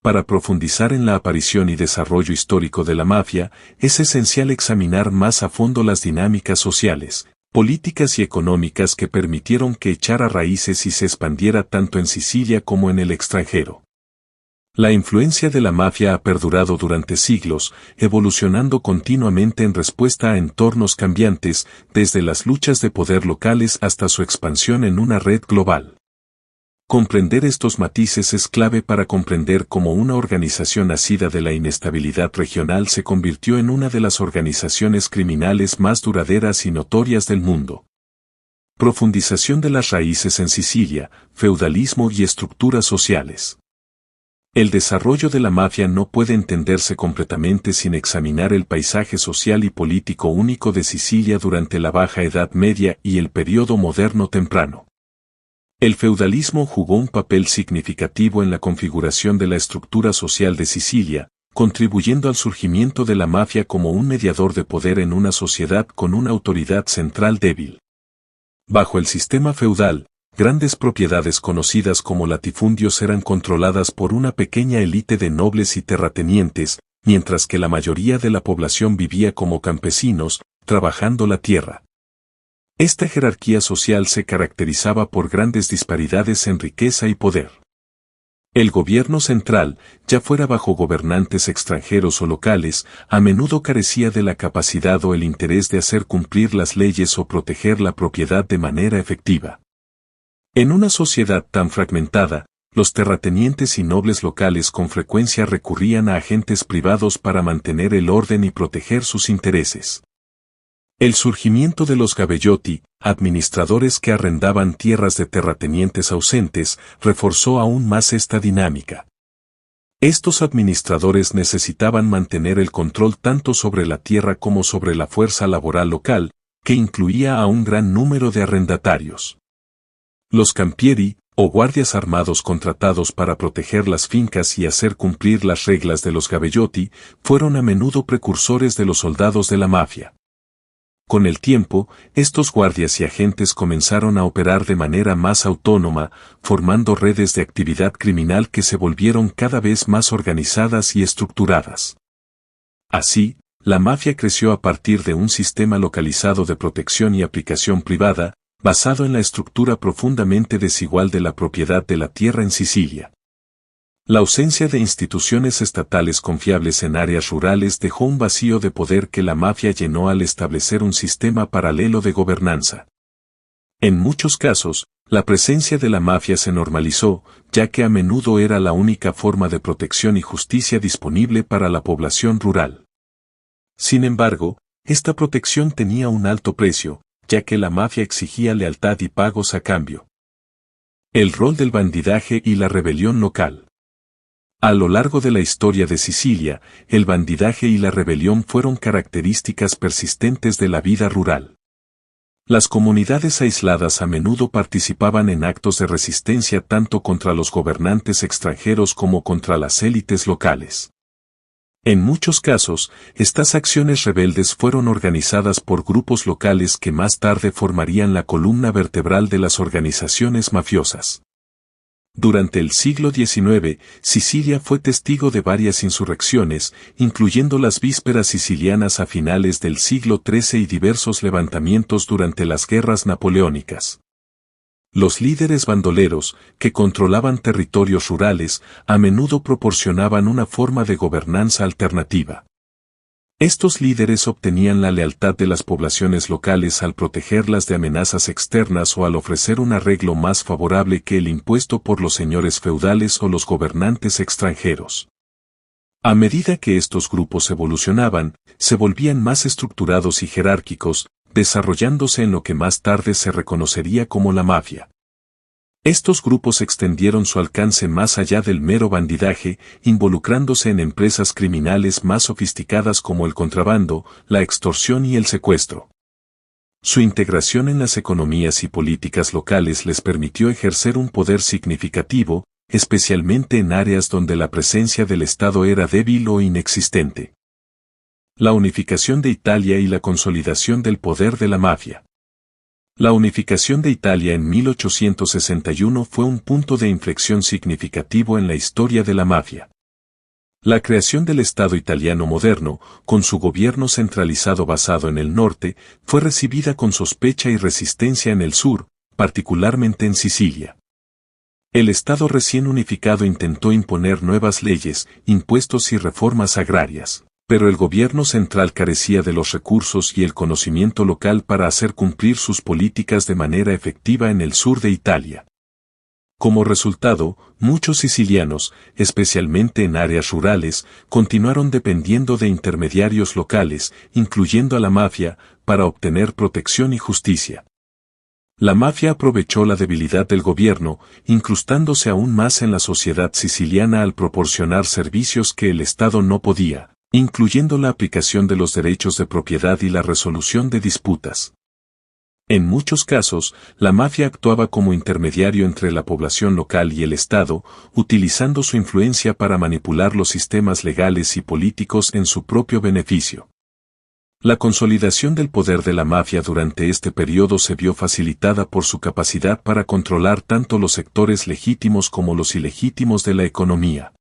Para profundizar en la aparición y desarrollo histórico de la mafia, es esencial examinar más a fondo las dinámicas sociales, políticas y económicas que permitieron que echara raíces y se expandiera tanto en Sicilia como en el extranjero. La influencia de la mafia ha perdurado durante siglos, evolucionando continuamente en respuesta a entornos cambiantes, desde las luchas de poder locales hasta su expansión en una red global. Comprender estos matices es clave para comprender cómo una organización nacida de la inestabilidad regional se convirtió en una de las organizaciones criminales más duraderas y notorias del mundo. Profundización de las raíces en Sicilia, feudalismo y estructuras sociales. El desarrollo de la mafia no puede entenderse completamente sin examinar el paisaje social y político único de Sicilia durante la Baja Edad Media y el período moderno temprano. El feudalismo jugó un papel significativo en la configuración de la estructura social de Sicilia, contribuyendo al surgimiento de la mafia como un mediador de poder en una sociedad con una autoridad central débil. Bajo el sistema feudal, grandes propiedades conocidas como latifundios eran controladas por una pequeña élite de nobles y terratenientes, mientras que la mayoría de la población vivía como campesinos, trabajando la tierra. Esta jerarquía social se caracterizaba por grandes disparidades en riqueza y poder. El gobierno central, ya fuera bajo gobernantes extranjeros o locales, a menudo carecía de la capacidad o el interés de hacer cumplir las leyes o proteger la propiedad de manera efectiva. En una sociedad tan fragmentada, los terratenientes y nobles locales con frecuencia recurrían a agentes privados para mantener el orden y proteger sus intereses. El surgimiento de los gabellotti, administradores que arrendaban tierras de terratenientes ausentes, reforzó aún más esta dinámica. Estos administradores necesitaban mantener el control tanto sobre la tierra como sobre la fuerza laboral local, que incluía a un gran número de arrendatarios. Los campieri, o guardias armados contratados para proteger las fincas y hacer cumplir las reglas de los gabellotti, fueron a menudo precursores de los soldados de la mafia. Con el tiempo, estos guardias y agentes comenzaron a operar de manera más autónoma, formando redes de actividad criminal que se volvieron cada vez más organizadas y estructuradas. Así, la mafia creció a partir de un sistema localizado de protección y aplicación privada, basado en la estructura profundamente desigual de la propiedad de la tierra en Sicilia. La ausencia de instituciones estatales confiables en áreas rurales dejó un vacío de poder que la mafia llenó al establecer un sistema paralelo de gobernanza. En muchos casos, la presencia de la mafia se normalizó, ya que a menudo era la única forma de protección y justicia disponible para la población rural. Sin embargo, esta protección tenía un alto precio, ya que la mafia exigía lealtad y pagos a cambio. El rol del bandidaje y la rebelión local. A lo largo de la historia de Sicilia, el bandidaje y la rebelión fueron características persistentes de la vida rural. Las comunidades aisladas a menudo participaban en actos de resistencia tanto contra los gobernantes extranjeros como contra las élites locales. En muchos casos, estas acciones rebeldes fueron organizadas por grupos locales que más tarde formarían la columna vertebral de las organizaciones mafiosas. Durante el siglo XIX, Sicilia fue testigo de varias insurrecciones, incluyendo las vísperas sicilianas a finales del siglo XIII y diversos levantamientos durante las guerras napoleónicas. Los líderes bandoleros, que controlaban territorios rurales, a menudo proporcionaban una forma de gobernanza alternativa. Estos líderes obtenían la lealtad de las poblaciones locales al protegerlas de amenazas externas o al ofrecer un arreglo más favorable que el impuesto por los señores feudales o los gobernantes extranjeros. A medida que estos grupos evolucionaban, se volvían más estructurados y jerárquicos, desarrollándose en lo que más tarde se reconocería como la mafia. Estos grupos extendieron su alcance más allá del mero bandidaje, involucrándose en empresas criminales más sofisticadas como el contrabando, la extorsión y el secuestro. Su integración en las economías y políticas locales les permitió ejercer un poder significativo, especialmente en áreas donde la presencia del Estado era débil o inexistente. La unificación de Italia y la consolidación del poder de la mafia. La unificación de Italia en 1861 fue un punto de inflexión significativo en la historia de la mafia. La creación del Estado italiano moderno, con su gobierno centralizado basado en el norte, fue recibida con sospecha y resistencia en el sur, particularmente en Sicilia. El Estado recién unificado intentó imponer nuevas leyes, impuestos y reformas agrarias, pero el gobierno central carecía de los recursos y el conocimiento local para hacer cumplir sus políticas de manera efectiva en el sur de Italia. Como resultado, muchos sicilianos, especialmente en áreas rurales, continuaron dependiendo de intermediarios locales, incluyendo a la mafia, para obtener protección y justicia. La mafia aprovechó la debilidad del gobierno, incrustándose aún más en la sociedad siciliana al proporcionar servicios que el Estado no podía, incluyendo la aplicación de los derechos de propiedad y la resolución de disputas. En muchos casos, la mafia actuaba como intermediario entre la población local y el Estado, utilizando su influencia para manipular los sistemas legales y políticos en su propio beneficio. La consolidación del poder de la mafia durante este periodo se vio facilitada por su capacidad para controlar tanto los sectores legítimos como los ilegítimos de la economía.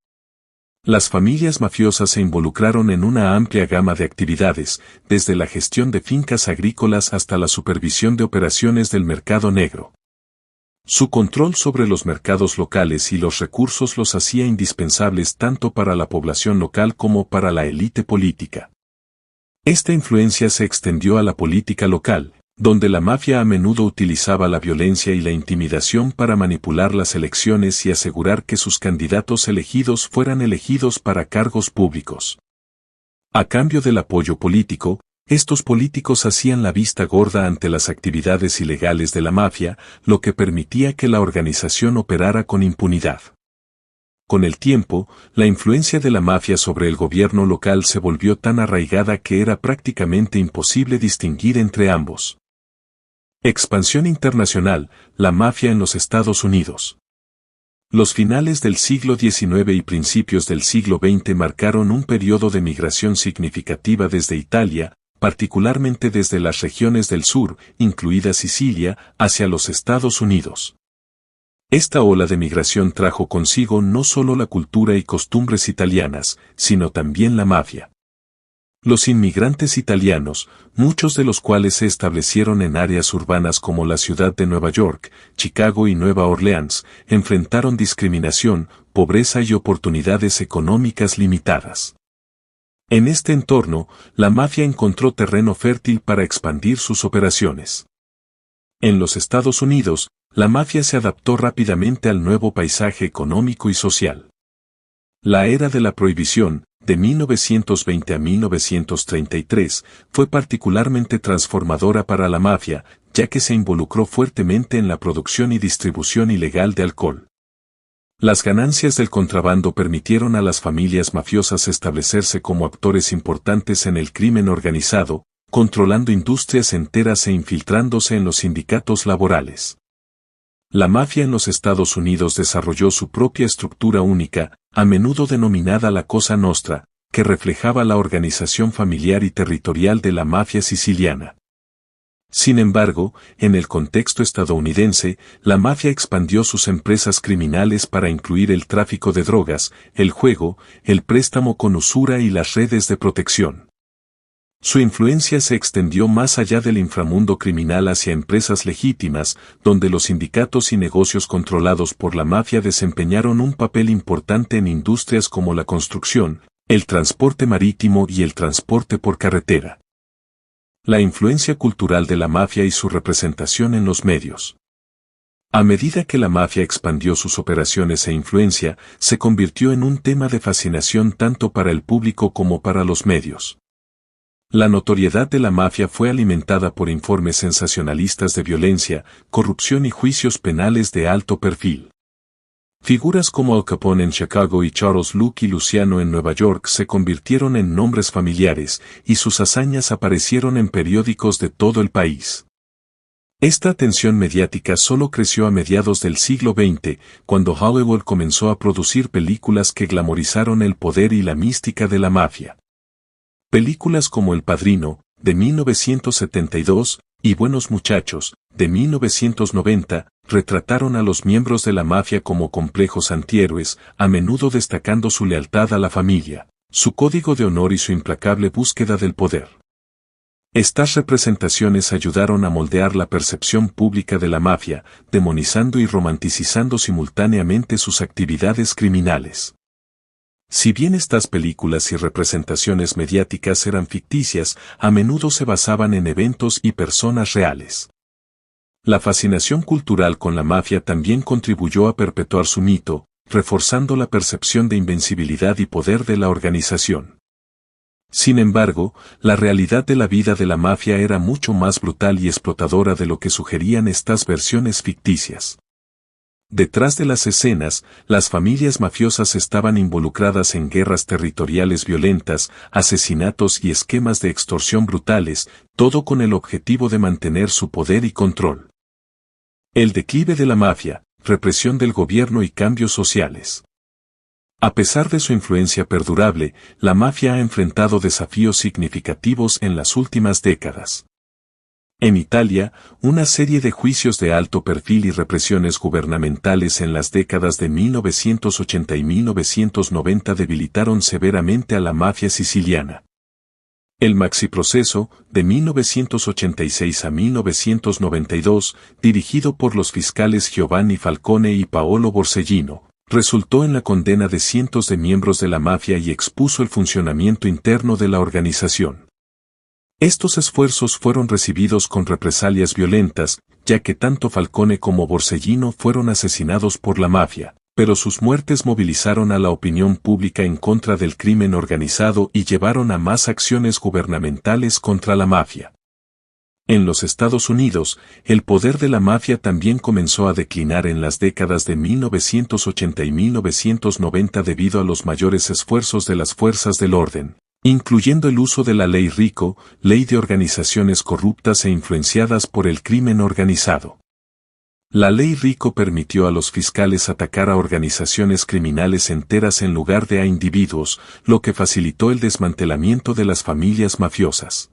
Las familias mafiosas se involucraron en una amplia gama de actividades, desde la gestión de fincas agrícolas hasta la supervisión de operaciones del mercado negro. Su control sobre los mercados locales y los recursos los hacía indispensables tanto para la población local como para la élite política. Esta influencia se extendió a la política local, donde la mafia a menudo utilizaba la violencia y la intimidación para manipular las elecciones y asegurar que sus candidatos elegidos fueran elegidos para cargos públicos. A cambio del apoyo político, estos políticos hacían la vista gorda ante las actividades ilegales de la mafia, lo que permitía que la organización operara con impunidad. Con el tiempo, la influencia de la mafia sobre el gobierno local se volvió tan arraigada que era prácticamente imposible distinguir entre ambos. Expansión internacional, la mafia en los Estados Unidos. Los finales del siglo XIX y principios del siglo XX marcaron un periodo de migración significativa desde Italia, particularmente desde las regiones del sur, incluida Sicilia, hacia los Estados Unidos. Esta ola de migración trajo consigo no solo la cultura y costumbres italianas, sino también la mafia. Los inmigrantes italianos, muchos de los cuales se establecieron en áreas urbanas como la ciudad de Nueva York, Chicago y Nueva Orleans, enfrentaron discriminación, pobreza y oportunidades económicas limitadas. En este entorno, la mafia encontró terreno fértil para expandir sus operaciones. En los Estados Unidos, la mafia se adaptó rápidamente al nuevo paisaje económico y social. La era de la prohibición, de 1920 a 1933, fue particularmente transformadora para la mafia, ya que se involucró fuertemente en la producción y distribución ilegal de alcohol. Las ganancias del contrabando permitieron a las familias mafiosas establecerse como actores importantes en el crimen organizado, controlando industrias enteras e infiltrándose en los sindicatos laborales. La mafia en los Estados Unidos desarrolló su propia estructura única, a menudo denominada la Cosa Nostra, que reflejaba la organización familiar y territorial de la mafia siciliana. Sin embargo, en el contexto estadounidense, la mafia expandió sus empresas criminales para incluir el tráfico de drogas, el juego, el préstamo con usura y las redes de protección. Su influencia se extendió más allá del inframundo criminal hacia empresas legítimas, donde los sindicatos y negocios controlados por la mafia desempeñaron un papel importante en industrias como la construcción, el transporte marítimo y el transporte por carretera. La influencia cultural de la mafia y su representación en los medios. A medida que la mafia expandió sus operaciones e influencia, se convirtió en un tema de fascinación tanto para el público como para los medios. La notoriedad de la mafia fue alimentada por informes sensacionalistas de violencia, corrupción y juicios penales de alto perfil. Figuras como Al Capone en Chicago y Charles Lucky Luciano en Nueva York se convirtieron en nombres familiares, y sus hazañas aparecieron en periódicos de todo el país. Esta atención mediática solo creció a mediados del siglo XX, cuando Hollywood comenzó a producir películas que glamorizaron el poder y la mística de la mafia. Películas como El Padrino, de 1972, y Buenos Muchachos, de 1990, retrataron a los miembros de la mafia como complejos antihéroes, a menudo destacando su lealtad a la familia, su código de honor y su implacable búsqueda del poder. Estas representaciones ayudaron a moldear la percepción pública de la mafia, demonizando y romanticizando simultáneamente sus actividades criminales. Si bien estas películas y representaciones mediáticas eran ficticias, a menudo se basaban en eventos y personas reales. La fascinación cultural con la mafia también contribuyó a perpetuar su mito, reforzando la percepción de invencibilidad y poder de la organización. Sin embargo, la realidad de la vida de la mafia era mucho más brutal y explotadora de lo que sugerían estas versiones ficticias. Detrás de las escenas, las familias mafiosas estaban involucradas en guerras territoriales violentas, asesinatos y esquemas de extorsión brutales, todo con el objetivo de mantener su poder y control. El declive de la mafia, represión del gobierno y cambios sociales. A pesar de su influencia perdurable, la mafia ha enfrentado desafíos significativos en las últimas décadas. En Italia, una serie de juicios de alto perfil y represiones gubernamentales en las décadas de 1980 y 1990 debilitaron severamente a la mafia siciliana. El Maxiproceso, de 1986 a 1992, dirigido por los fiscales Giovanni Falcone y Paolo Borsellino, resultó en la condena de cientos de miembros de la mafia y expuso el funcionamiento interno de la organización. Estos esfuerzos fueron recibidos con represalias violentas, ya que tanto Falcone como Borsellino fueron asesinados por la mafia, pero sus muertes movilizaron a la opinión pública en contra del crimen organizado y llevaron a más acciones gubernamentales contra la mafia. En los Estados Unidos, el poder de la mafia también comenzó a declinar en las décadas de 1980 y 1990 debido a los mayores esfuerzos de las fuerzas del orden, incluyendo el uso de la Ley RICO, ley de organizaciones corruptas e influenciadas por el crimen organizado. La Ley RICO permitió a los fiscales atacar a organizaciones criminales enteras en lugar de a individuos, lo que facilitó el desmantelamiento de las familias mafiosas.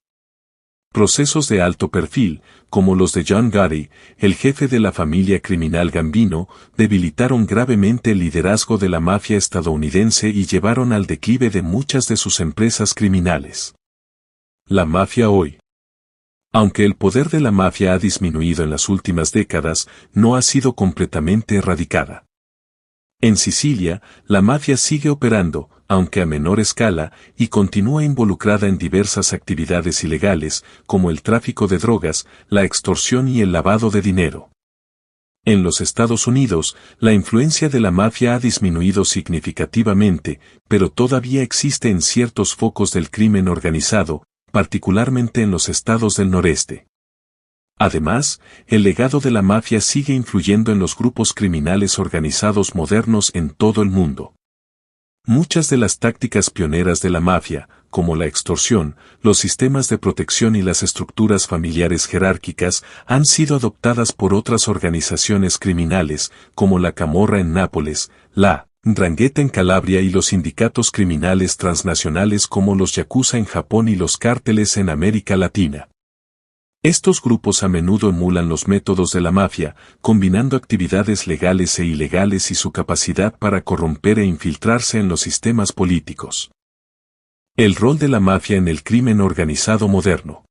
Procesos de alto perfil, como los de John Gotti, el jefe de la familia criminal Gambino, debilitaron gravemente el liderazgo de la mafia estadounidense y llevaron al declive de muchas de sus empresas criminales. La mafia hoy. Aunque el poder de la mafia ha disminuido en las últimas décadas, no ha sido completamente erradicada. En Sicilia, la mafia sigue operando, aunque a menor escala, y continúa involucrada en diversas actividades ilegales, como el tráfico de drogas, la extorsión y el lavado de dinero. En los Estados Unidos, la influencia de la mafia ha disminuido significativamente, pero todavía existe en ciertos focos del crimen organizado, particularmente en los estados del noreste. Además, el legado de la mafia sigue influyendo en los grupos criminales organizados modernos en todo el mundo. Muchas de las tácticas pioneras de la mafia, como la extorsión, los sistemas de protección y las estructuras familiares jerárquicas, han sido adoptadas por otras organizaciones criminales, como la Camorra en Nápoles, la 'Ndrangheta en Calabria y los sindicatos criminales transnacionales como los Yakuza en Japón y los cárteles en América Latina. Estos grupos a menudo emulan los métodos de la mafia, combinando actividades legales e ilegales y su capacidad para corromper e infiltrarse en los sistemas políticos. El rol de la mafia en el crimen organizado moderno.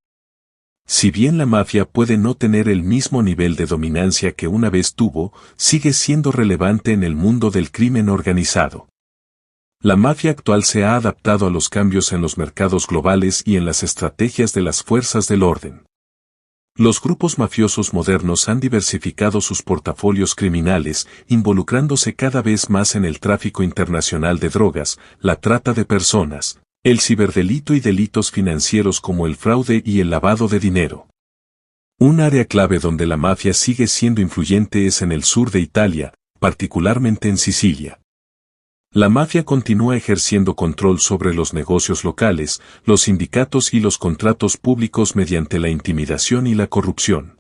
Si bien la mafia puede no tener el mismo nivel de dominancia que una vez tuvo, sigue siendo relevante en el mundo del crimen organizado. La mafia actual se ha adaptado a los cambios en los mercados globales y en las estrategias de las fuerzas del orden. Los grupos mafiosos modernos han diversificado sus portafolios criminales, involucrándose cada vez más en el tráfico internacional de drogas, la trata de personas, el ciberdelito y delitos financieros como el fraude y el lavado de dinero. Un área clave donde la mafia sigue siendo influyente es en el sur de Italia, particularmente en Sicilia. La mafia continúa ejerciendo control sobre los negocios locales, los sindicatos y los contratos públicos mediante la intimidación y la corrupción.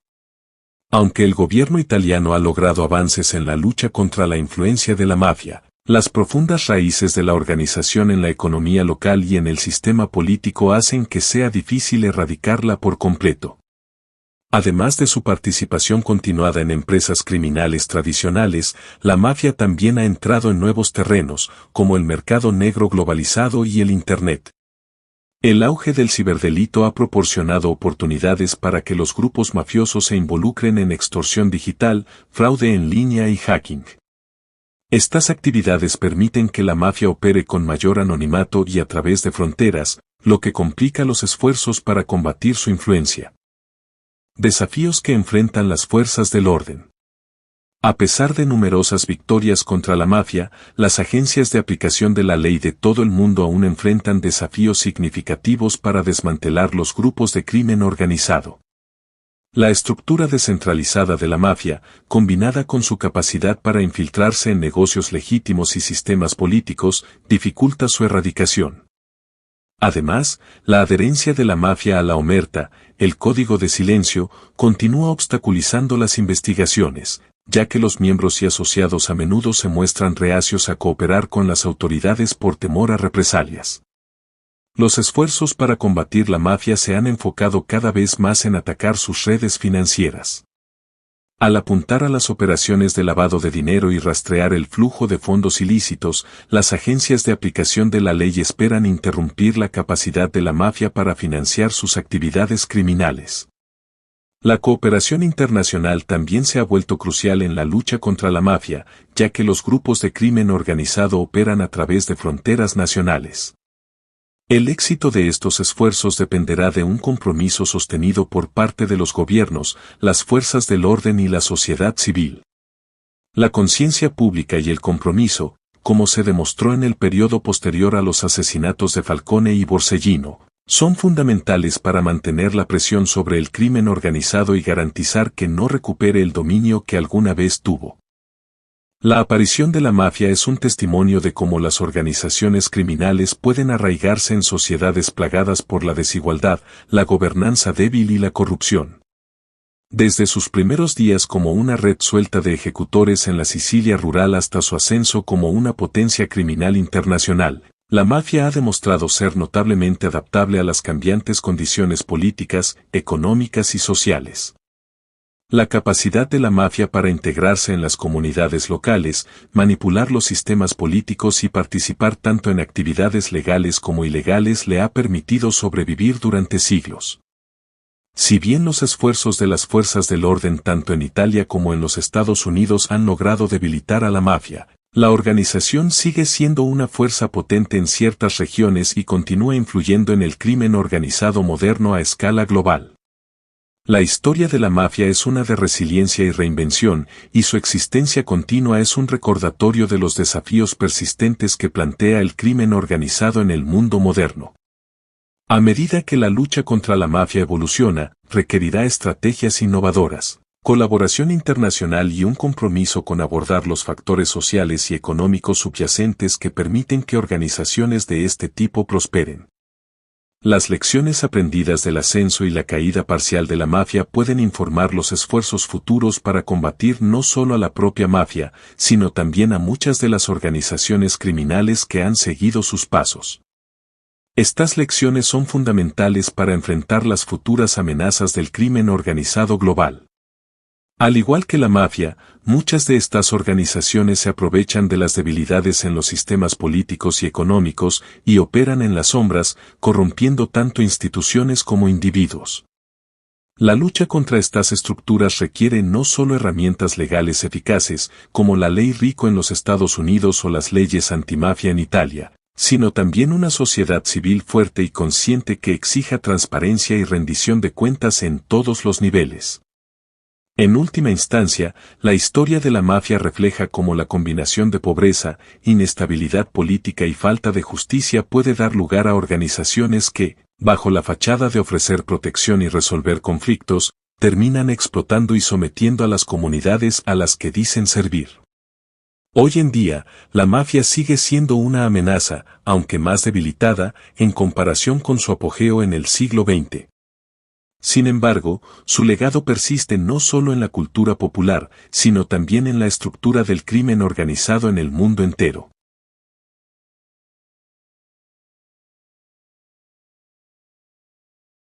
Aunque el gobierno italiano ha logrado avances en la lucha contra la influencia de la mafia, las profundas raíces de la organización en la economía local y en el sistema político hacen que sea difícil erradicarla por completo. Además de su participación continuada en empresas criminales tradicionales, la mafia también ha entrado en nuevos terrenos, como el mercado negro globalizado y el Internet. El auge del ciberdelito ha proporcionado oportunidades para que los grupos mafiosos se involucren en extorsión digital, fraude en línea y hacking. Estas actividades permiten que la mafia opere con mayor anonimato y a través de fronteras, lo que complica los esfuerzos para combatir su influencia. Desafíos que enfrentan las fuerzas del orden. A pesar de numerosas victorias contra la mafia, las agencias de aplicación de la ley de todo el mundo aún enfrentan desafíos significativos para desmantelar los grupos de crimen organizado. La estructura descentralizada de la mafia, combinada con su capacidad para infiltrarse en negocios legítimos y sistemas políticos, dificulta su erradicación. Además, la adherencia de la mafia a la omerta, el código de silencio, continúa obstaculizando las investigaciones, ya que los miembros y asociados a menudo se muestran reacios a cooperar con las autoridades por temor a represalias. Los esfuerzos para combatir la mafia se han enfocado cada vez más en atacar sus redes financieras. Al apuntar a las operaciones de lavado de dinero y rastrear el flujo de fondos ilícitos, las agencias de aplicación de la ley esperan interrumpir la capacidad de la mafia para financiar sus actividades criminales. La cooperación internacional también se ha vuelto crucial en la lucha contra la mafia, ya que los grupos de crimen organizado operan a través de fronteras nacionales. El éxito de estos esfuerzos dependerá de un compromiso sostenido por parte de los gobiernos, las fuerzas del orden y la sociedad civil. La conciencia pública y el compromiso, como se demostró en el periodo posterior a los asesinatos de Falcone y Borsellino, son fundamentales para mantener la presión sobre el crimen organizado y garantizar que no recupere el dominio que alguna vez tuvo. La aparición de la mafia es un testimonio de cómo las organizaciones criminales pueden arraigarse en sociedades plagadas por la desigualdad, la gobernanza débil y la corrupción. Desde sus primeros días como una red suelta de ejecutores en la Sicilia rural hasta su ascenso como una potencia criminal internacional, la mafia ha demostrado ser notablemente adaptable a las cambiantes condiciones políticas, económicas y sociales. La capacidad de la mafia para integrarse en las comunidades locales, manipular los sistemas políticos y participar tanto en actividades legales como ilegales le ha permitido sobrevivir durante siglos. Si bien los esfuerzos de las fuerzas del orden tanto en Italia como en los Estados Unidos han logrado debilitar a la mafia, la organización sigue siendo una fuerza potente en ciertas regiones y continúa influyendo en el crimen organizado moderno a escala global. La historia de la mafia es una de resiliencia y reinvención, y su existencia continua es un recordatorio de los desafíos persistentes que plantea el crimen organizado en el mundo moderno. A medida que la lucha contra la mafia evoluciona, requerirá estrategias innovadoras, colaboración internacional y un compromiso con abordar los factores sociales y económicos subyacentes que permiten que organizaciones de este tipo prosperen. Las lecciones aprendidas del ascenso y la caída parcial de la mafia pueden informar los esfuerzos futuros para combatir no solo a la propia mafia, sino también a muchas de las organizaciones criminales que han seguido sus pasos. Estas lecciones son fundamentales para enfrentar las futuras amenazas del crimen organizado global. Al igual que la mafia, muchas de estas organizaciones se aprovechan de las debilidades en los sistemas políticos y económicos y operan en las sombras, corrompiendo tanto instituciones como individuos. La lucha contra estas estructuras requiere no solo herramientas legales eficaces, como la ley RICO en los Estados Unidos o las leyes antimafia en Italia, sino también una sociedad civil fuerte y consciente que exija transparencia y rendición de cuentas en todos los niveles. En última instancia, la historia de la mafia refleja cómo la combinación de pobreza, inestabilidad política y falta de justicia puede dar lugar a organizaciones que, bajo la fachada de ofrecer protección y resolver conflictos, terminan explotando y sometiendo a las comunidades a las que dicen servir. Hoy en día, la mafia sigue siendo una amenaza, aunque más debilitada, en comparación con su apogeo en el siglo XX. Sin embargo, su legado persiste no solo en la cultura popular, sino también en la estructura del crimen organizado en el mundo entero.